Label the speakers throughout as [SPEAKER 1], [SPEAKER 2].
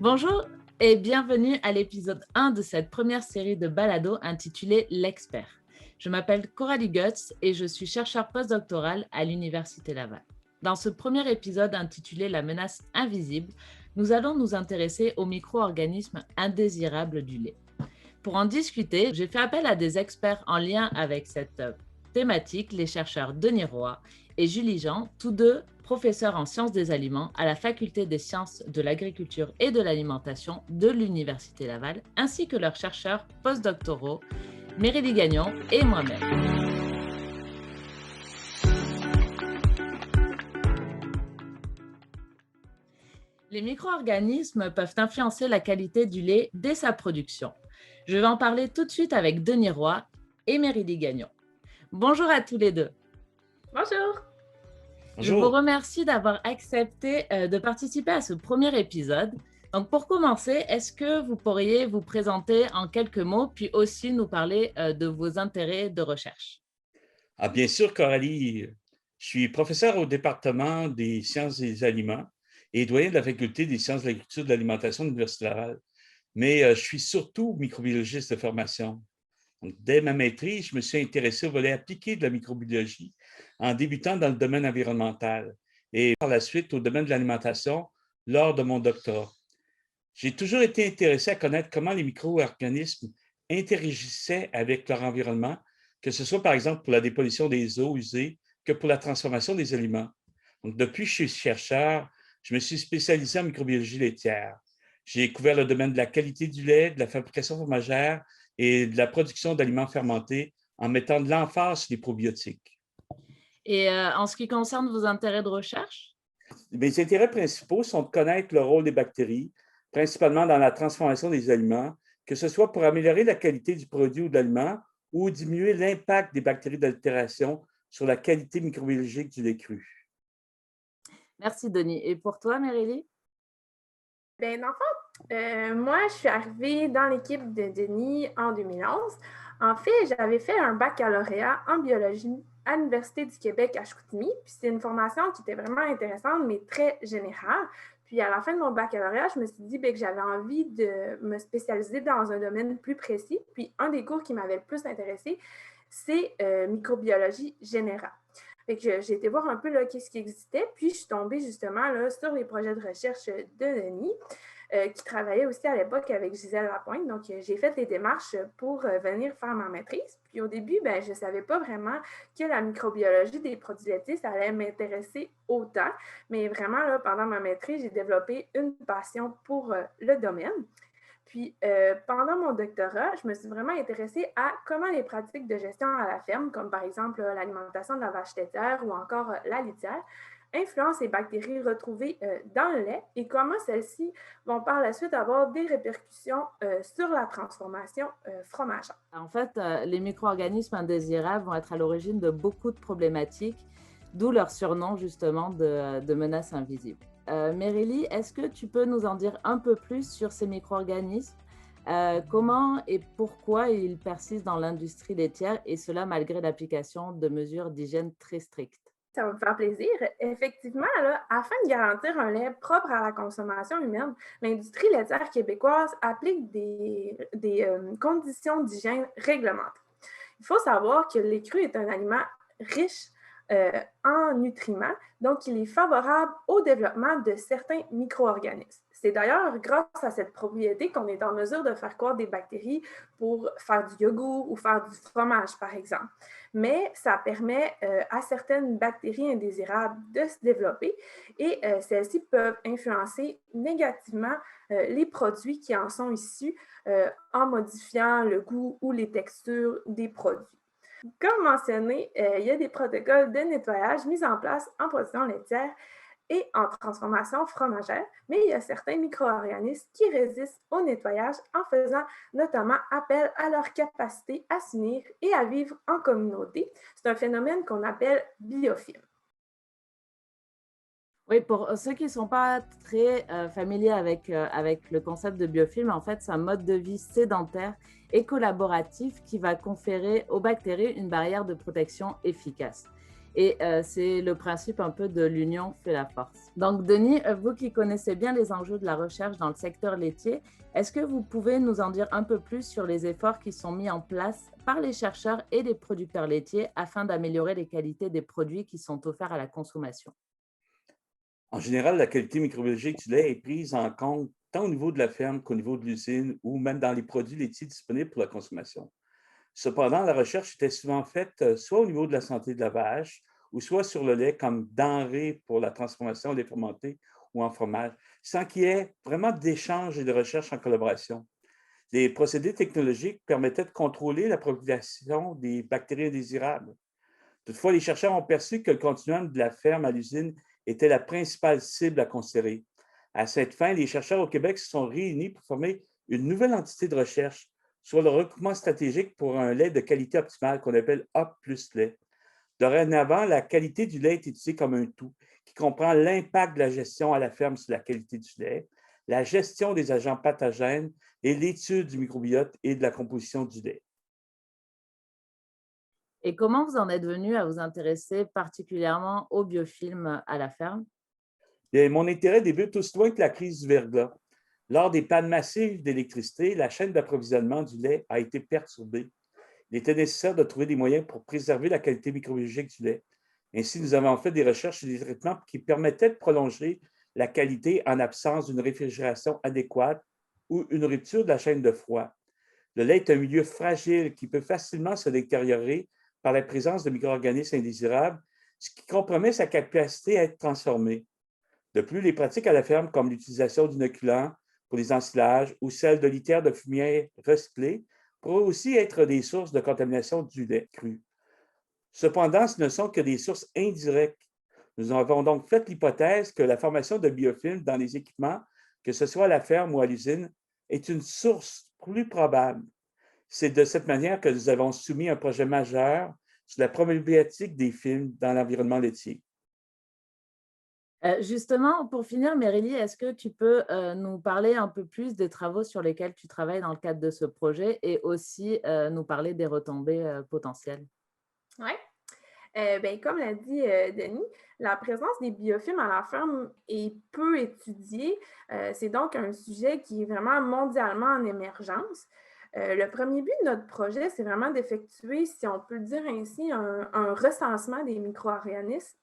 [SPEAKER 1] Bonjour et bienvenue à l'épisode 1 de cette première série de balados intitulée L'Expert. Je m'appelle Coralie Guts et je suis chercheur postdoctoral à l'Université Laval. Dans ce premier épisode intitulé La menace invisible, nous allons nous intéresser aux micro-organismes indésirables du lait. Pour en discuter, j'ai fait appel à des experts en lien avec cette thématique, les chercheurs Denis Roy et Julie Jean, tous deux professeurs en sciences des aliments à la Faculté des sciences de l'agriculture et de l'alimentation de l'Université Laval, ainsi que leurs chercheurs postdoctoraux, Mérélie Gagnon et moi-même. Les micro-organismes peuvent influencer la qualité du lait dès sa production. Je vais en parler tout de suite avec Denis Roy et Mérélie Gagnon. Bonjour à tous les deux.
[SPEAKER 2] Bonjour.
[SPEAKER 1] Je vous remercie d'avoir accepté de participer à ce premier épisode. Donc pour commencer, est-ce que vous pourriez vous présenter en quelques mots, puis aussi nous parler de vos intérêts de recherche?
[SPEAKER 3] Bien sûr, Coralie, je suis professeur au département des sciences des aliments et doyen de la faculté des sciences de l'agriculture et de l'alimentation de l'Université Laval. Mais je suis surtout microbiologiste de formation. Donc, dès ma maîtrise, je me suis intéressé au volet appliqué de la microbiologie en débutant dans le domaine environnemental et par la suite au domaine de l'alimentation lors de mon doctorat. J'ai toujours été intéressé à connaître comment les micro-organismes interagissaient avec leur environnement, que ce soit par exemple pour la dépollution des eaux usées que pour la transformation des aliments. Donc, depuis que je suis chercheur, je me suis spécialisé en microbiologie laitière. J'ai couvert le domaine de la qualité du lait, de la fabrication fromagère et de la production d'aliments fermentés en mettant de l'emphase sur les probiotiques.
[SPEAKER 1] Et en ce qui concerne vos intérêts de recherche?
[SPEAKER 3] Mes intérêts principaux sont de connaître le rôle des bactéries, principalement dans la transformation des aliments, que ce soit pour améliorer la qualité du produit ou de l'aliment ou diminuer l'impact des bactéries d'altération sur la qualité microbiologique du lait cru.
[SPEAKER 1] Merci Denis. Et pour toi, Mérélie?
[SPEAKER 2] Dans le fond, moi, je suis arrivée dans l'équipe de Denis en 2011. En fait, j'avais fait un baccalauréat en biologie à l'Université du Québec à Chicoutimi. Puis c'est une formation qui était vraiment intéressante, mais très générale. Puis à la fin de mon baccalauréat, je me suis dit que j'avais envie de me spécialiser dans un domaine plus précis. Puis un des cours qui m'avait le plus intéressée, c'est microbiologie générale. Fait que j'ai été voir un peu qu'est-ce qui existait, puis je suis tombée justement sur les projets de recherche de Denis, qui travaillait aussi à l'époque avec Gisèle Lapointe. Donc, j'ai fait les démarches pour venir faire ma maîtrise. Puis au début, je ne savais pas vraiment que la microbiologie des produits laitiers, ça allait m'intéresser autant. Mais vraiment, pendant ma maîtrise, j'ai développé une passion pour le domaine. Puis, pendant mon doctorat, je me suis vraiment intéressée à comment les pratiques de gestion à la ferme, comme par exemple l'alimentation de la vache laitière ou encore la litière, influencent les bactéries retrouvées dans le lait et comment celles-ci vont par la suite avoir des répercussions sur la transformation fromagère.
[SPEAKER 1] En fait, les micro-organismes indésirables vont être à l'origine de beaucoup de problématiques, d'où leur surnom justement de menace invisible. Mérélie, est-ce que tu peux nous en dire un peu plus sur ces micro-organismes? Comment et pourquoi ils persistent dans l'industrie laitière, et cela malgré l'application de mesures d'hygiène très strictes?
[SPEAKER 2] Ça va me faire plaisir. Effectivement, afin de garantir un lait propre à la consommation humaine, l'industrie laitière québécoise applique des conditions d'hygiène réglementées. Il faut savoir que le lait cru est un aliment riche en nutriments, donc il est favorable au développement de certains micro-organismes. C'est d'ailleurs grâce à cette propriété qu'on est en mesure de faire croître des bactéries pour faire du yogourt ou faire du fromage, par exemple. Mais ça permet à certaines bactéries indésirables de se développer et celles-ci peuvent influencer négativement les produits qui en sont issus en modifiant le goût ou les textures des produits. Comme mentionné, il y a des protocoles de nettoyage mis en place en production laitière et en transformation fromagère, mais il y a certains micro-organismes qui résistent au nettoyage en faisant notamment appel à leur capacité à s'unir et à vivre en communauté. C'est un phénomène qu'on appelle biofilm.
[SPEAKER 1] Oui, pour ceux qui ne sont pas très familiers avec le concept de biofilm, en fait, c'est un mode de vie sédentaire et collaboratif qui va conférer aux bactéries une barrière de protection efficace. Et c'est le principe un peu de l'union fait la force. Donc, Denis, vous qui connaissez bien les enjeux de la recherche dans le secteur laitier, est-ce que vous pouvez nous en dire un peu plus sur les efforts qui sont mis en place par les chercheurs et les producteurs laitiers afin d'améliorer les qualités des produits qui sont offerts à la consommation?
[SPEAKER 3] En général, la qualité microbiologique du lait est prise en compte tant au niveau de la ferme qu'au niveau de l'usine ou même dans les produits laitiers disponibles pour la consommation. Cependant, la recherche était souvent faite soit au niveau de la santé de la vache ou soit sur le lait comme denrée pour la transformation au lait fermenté ou en fromage, sans qu'il y ait vraiment d'échange et de recherche en collaboration. Les procédés technologiques permettaient de contrôler la propagation des bactéries indésirables. Toutefois, les chercheurs ont perçu que le continuum de la ferme à l'usine était la principale cible à considérer. À cette fin, les chercheurs au Québec se sont réunis pour former une nouvelle entité de recherche sur le regroupement stratégique pour un lait de qualité optimale qu'on appelle A plus lait. Dorénavant, la qualité du lait est étudiée comme un tout qui comprend l'impact de la gestion à la ferme sur la qualité du lait, la gestion des agents pathogènes et l'étude du microbiote et de la composition du lait.
[SPEAKER 1] Et comment vous en êtes venu à vous intéresser particulièrement au biofilm à la ferme?
[SPEAKER 3] Et mon intérêt débute aussitôt avec la crise du verglas. Lors des pannes massives d'électricité, la chaîne d'approvisionnement du lait a été perturbée. Il était nécessaire de trouver des moyens pour préserver la qualité microbiologique du lait. Ainsi, nous avons fait des recherches et des traitements qui permettaient de prolonger la qualité en absence d'une réfrigération adéquate ou une rupture de la chaîne de froid. Le lait est un milieu fragile qui peut facilement se détériorer par la présence de micro-organismes indésirables, ce qui compromet sa capacité à être transformé. De plus, les pratiques à la ferme, comme l'utilisation d'inoculants pour les ensilages ou celle de litières de fumier recyclées, pourraient aussi être des sources de contamination du lait cru. Cependant, ce ne sont que des sources indirectes. Nous avons donc fait l'hypothèse que la formation de biofilms dans les équipements, que ce soit à la ferme ou à l'usine, est une source plus probable. C'est de cette manière que nous avons soumis un projet majeur sur la problématique des films dans l'environnement laitier.
[SPEAKER 1] Justement, pour finir, Mérélie, est-ce que tu peux nous parler un peu plus des travaux sur lesquels tu travailles dans le cadre de ce projet et aussi nous parler des retombées potentielles?
[SPEAKER 2] Oui. Ben, comme l'a dit Denis, la présence des biofilms à la ferme est peu étudiée. C'est donc un sujet qui est vraiment mondialement en émergence. Le premier but de notre projet, c'est vraiment d'effectuer, si on peut le dire ainsi, un recensement des micro-organismes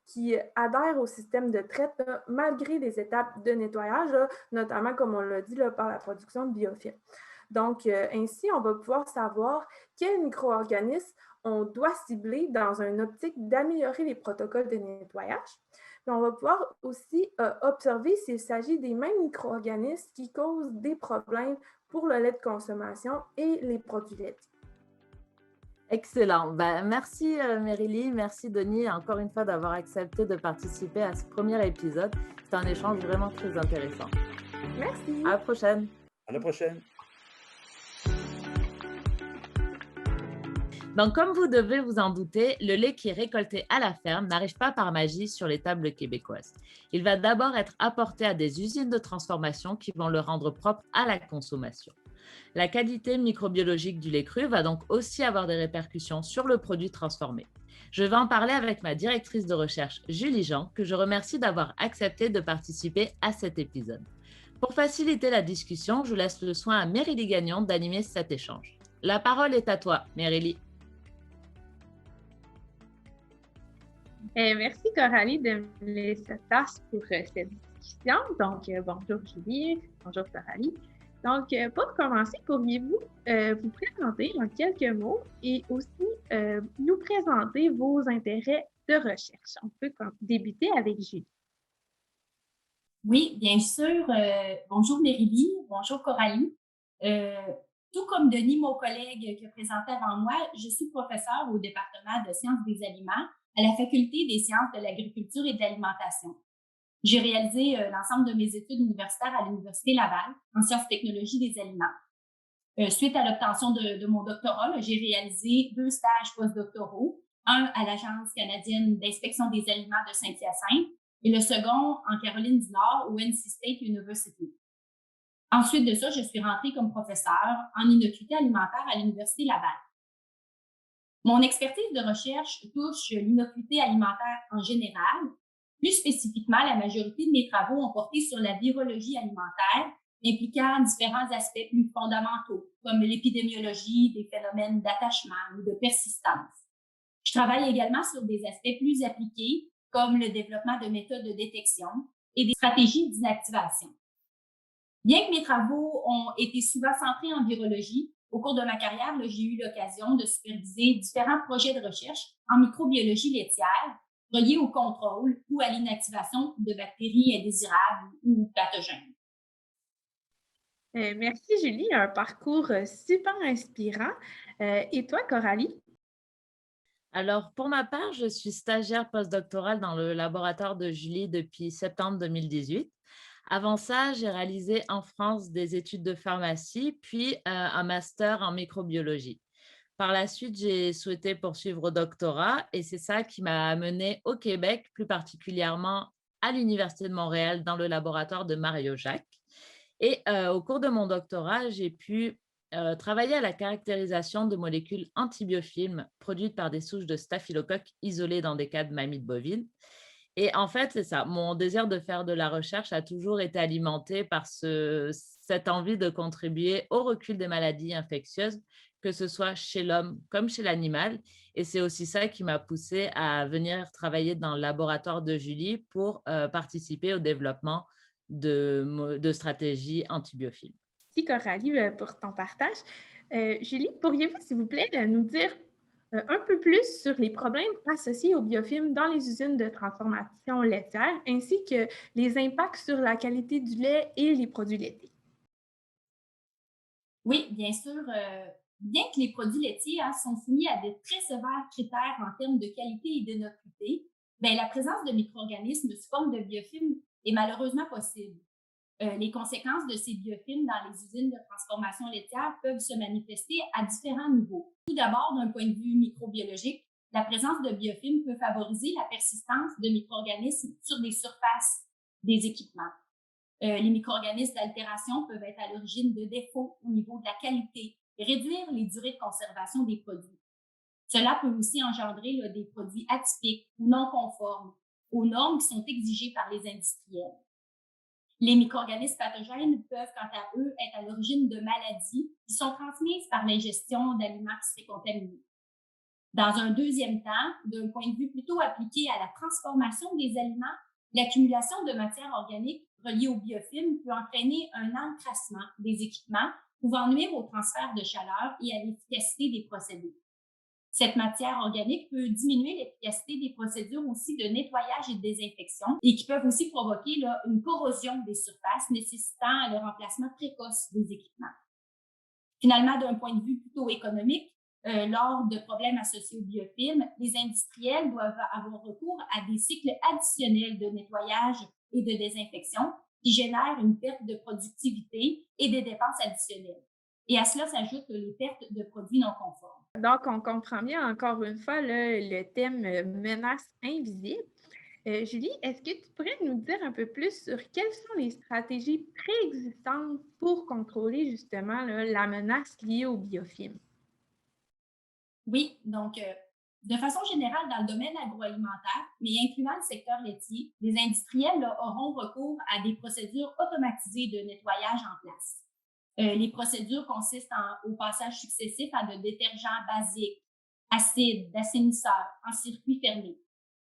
[SPEAKER 2] qui adhèrent au système de traite malgré les étapes de nettoyage, là, notamment, comme on l'a dit, là, par la production de biofilms. Donc, ainsi, on va pouvoir savoir quels micro-organismes on doit cibler dans une optique d'améliorer les protocoles de nettoyage. Puis on va pouvoir aussi observer s'il s'agit des mêmes micro-organismes qui causent des problèmes pour le lait de consommation et les produits laitiers.
[SPEAKER 1] Excellent. Ben, merci Mérélie, merci Denis encore une fois d'avoir accepté de participer à ce premier épisode. C'est un échange vraiment très intéressant.
[SPEAKER 2] Merci.
[SPEAKER 1] À la prochaine.
[SPEAKER 3] À la prochaine.
[SPEAKER 1] Donc, comme vous devez vous en douter, le lait qui est récolté à la ferme n'arrive pas par magie sur les tables québécoises. Il va d'abord être apporté à des usines de transformation qui vont le rendre propre à la consommation. La qualité microbiologique du lait cru va donc aussi avoir des répercussions sur le produit transformé. Je vais en parler avec ma directrice de recherche, Julie Jean, que je remercie d'avoir accepté de participer à cet épisode. Pour faciliter la discussion, je laisse le soin à Mérélie Gagnon d'animer cet échange. La parole est à toi, Mérélie.
[SPEAKER 4] Merci Coralie de me laisser cette place pour cette discussion. Donc, bonjour Julie, bonjour Coralie. Donc, pour commencer, pourriez-vous vous présenter en quelques mots et aussi nous présenter vos intérêts de recherche? On peut débuter avec Julie.
[SPEAKER 5] Oui, bien sûr. Bonjour Mérélie, bonjour Coralie. Tout comme Denis, mon collègue qui a présenté avant moi, je suis professeure au département de sciences des aliments à la Faculté des sciences de l'agriculture et de l'alimentation. J'ai réalisé l'ensemble de mes études universitaires à l'Université Laval en sciences technologies des aliments. Suite à l'obtention de mon doctorat, j'ai réalisé 2 stages postdoctoraux, un à l'Agence canadienne d'inspection des aliments de Saint-Hyacinthe et le second en Caroline du Nord au NC State University. Ensuite de ça, je suis rentrée comme professeure en innocuité alimentaire à l'Université Laval. Mon expertise de recherche touche l'inocuité alimentaire en général. Plus spécifiquement, la majorité de mes travaux ont porté sur la virologie alimentaire, impliquant différents aspects plus fondamentaux, comme l'épidémiologie des phénomènes d'attachement ou de persistance. Je travaille également sur des aspects plus appliqués, comme le développement de méthodes de détection et des stratégies d'inactivation. Bien que mes travaux ont été souvent centrés en virologie, au cours de ma carrière, j'ai eu l'occasion de superviser différents projets de recherche en microbiologie laitière reliés au contrôle ou à l'inactivation de bactéries indésirables ou pathogènes.
[SPEAKER 4] Merci Julie, un parcours super inspirant. Et toi, Coralie?
[SPEAKER 1] Alors, pour ma part, je suis stagiaire postdoctorale dans le laboratoire de Julie depuis septembre 2018. Avant ça, j'ai réalisé en France des études de pharmacie, puis un master en microbiologie. Par la suite, j'ai souhaité poursuivre au doctorat et c'est ça qui m'a amenée au Québec, plus particulièrement à l'Université de Montréal dans le laboratoire de Mario Jacques. Et au cours de mon doctorat, j'ai pu travailler à la caractérisation de molécules antibiofilms produites par des souches de staphylocoque isolées dans des cas de mammites bovines. Et en fait, c'est ça, mon désir de faire de la recherche a toujours été alimenté par cette envie de contribuer au recul des maladies infectieuses, que ce soit chez l'homme comme chez l'animal. Et c'est aussi ça qui m'a poussée à venir travailler dans le laboratoire de Julie pour participer au développement de stratégies antibiophiles.
[SPEAKER 4] Merci Coralie pour ton partage. Julie, pourriez-vous, s'il vous plaît, nous dire un peu plus sur les problèmes associés aux biofilms dans les usines de transformation laitière, ainsi que les impacts sur la qualité du lait et les produits laitiers?
[SPEAKER 5] Oui, bien sûr. Bien que les produits laitiers sont soumis à de très sévères critères en termes de qualité et d'innocuité, la présence de micro-organismes sous forme de biofilms est malheureusement possible. Les conséquences de ces biofilms dans les usines de transformation laitière peuvent se manifester à différents niveaux. Tout d'abord, d'un point de vue microbiologique, la présence de biofilms peut favoriser la persistance de micro-organismes sur des surfaces des équipements. Les micro-organismes d'altération peuvent être à l'origine de défauts au niveau de la qualité et réduire les durées de conservation des produits. Cela peut aussi engendrer des produits atypiques ou non conformes aux normes qui sont exigées par les industriels. Les micro-organismes pathogènes peuvent, quant à eux, être à l'origine de maladies qui sont transmises par l'ingestion d'aliments qui seraient contaminés. Dans un deuxième temps, d'un point de vue plutôt appliqué à la transformation des aliments, l'accumulation de matières organiques reliées aux biofilms peut entraîner un encrassement des équipements pouvant nuire au transfert de chaleur et à l'efficacité des procédés. Cette matière organique peut diminuer l'efficacité des procédures aussi de nettoyage et de désinfection et qui peuvent aussi provoquer une corrosion des surfaces nécessitant le remplacement précoce des équipements. Finalement, d'un point de vue plutôt économique, lors de problèmes associés aux biofilms, les industriels doivent avoir recours à des cycles additionnels de nettoyage et de désinfection qui génèrent une perte de productivité et des dépenses additionnelles. Et à cela s'ajoutent les pertes de produits non conformes.
[SPEAKER 4] Donc, on comprend bien encore une fois le thème menace invisible. Julie, est-ce que tu pourrais nous dire un peu plus sur quelles sont les stratégies préexistantes pour contrôler justement la menace liée aux biofilms?
[SPEAKER 5] Oui, donc de façon générale, dans le domaine agroalimentaire, mais incluant le secteur laitier, les industriels auront recours à des procédures automatisées de nettoyage en place. Les procédures consistent au passage successif à de détergents basiques, acides, d'assainisseurs en circuit fermé.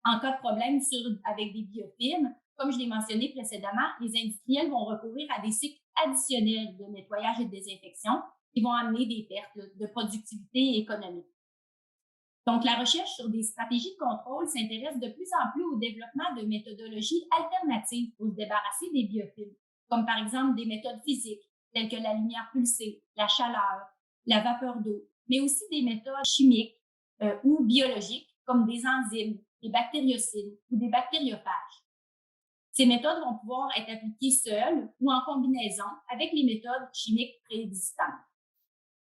[SPEAKER 5] En cas de problème avec des biofilms, comme je l'ai mentionné précédemment, les industriels vont recourir à des cycles additionnels de nettoyage et de désinfection qui vont amener des pertes de productivité économique. Donc, la recherche sur des stratégies de contrôle s'intéresse de plus en plus au développement de méthodologies alternatives pour se débarrasser des biofilms, comme par exemple des méthodes physiques, telles que la lumière pulsée, la chaleur, la vapeur d'eau, mais aussi des méthodes chimiques ou biologiques, comme des enzymes, des bactériocides ou des bactériophages. Ces méthodes vont pouvoir être appliquées seules ou en combinaison avec les méthodes chimiques préexistantes.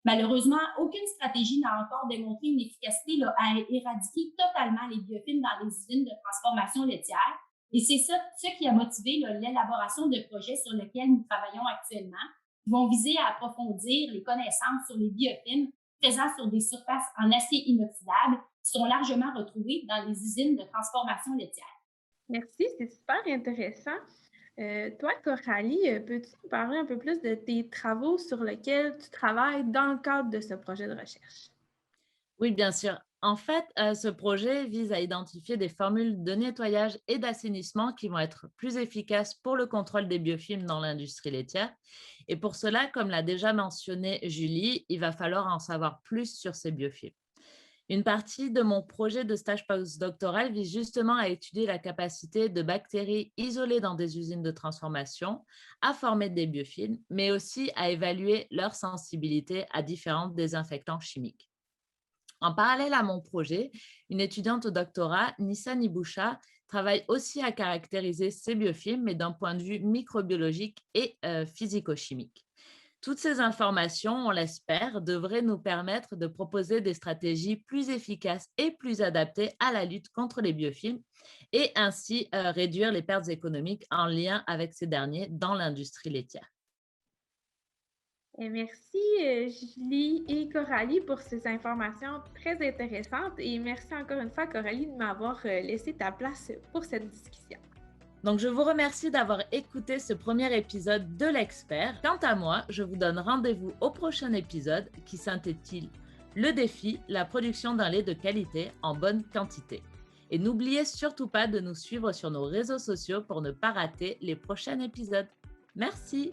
[SPEAKER 5] Malheureusement, aucune stratégie n'a encore démontré une efficacité à éradiquer totalement les biofilms dans les usines de transformation laitière. Et c'est ça ce qui a motivé l'élaboration de projets sur lesquels nous travaillons actuellement, qui vont viser à approfondir les connaissances sur les biofilms présents sur des surfaces en acier inoxydable qui sont largement retrouvés dans les usines de transformation laitière.
[SPEAKER 4] Merci, c'est super intéressant. Toi, Coralie, peux-tu nous parler un peu plus de tes travaux sur lesquels tu travailles dans le cadre de ce projet de recherche?
[SPEAKER 1] Oui, bien sûr. En fait, ce projet vise à identifier des formules de nettoyage et d'assainissement qui vont être plus efficaces pour le contrôle des biofilms dans l'industrie laitière. Et pour cela, comme l'a déjà mentionné Julie, il va falloir en savoir plus sur ces biofilms. Une partie de mon projet de stage postdoctoral vise justement à étudier la capacité de bactéries isolées dans des usines de transformation à former des biofilms, mais aussi à évaluer leur sensibilité à différents désinfectants chimiques. En parallèle à mon projet, une étudiante au doctorat, Nissa Niboucha, travaille aussi à caractériser ces biofilms, mais d'un point de vue microbiologique et physico-chimique. Toutes ces informations, on l'espère, devraient nous permettre de proposer des stratégies plus efficaces et plus adaptées à la lutte contre les biofilms et ainsi réduire les pertes économiques en lien avec ces derniers dans l'industrie laitière.
[SPEAKER 4] Et merci Julie et Coralie pour ces informations très intéressantes et merci encore une fois Coralie de m'avoir laissé ta place pour cette discussion.
[SPEAKER 1] Donc, je vous remercie d'avoir écouté ce premier épisode de l'Expert. Quant à moi, je vous donne rendez-vous au prochain épisode qui s'intitule Le défi, la production d'un lait de qualité en bonne quantité. Et n'oubliez surtout pas de nous suivre sur nos réseaux sociaux pour ne pas rater les prochains épisodes. Merci!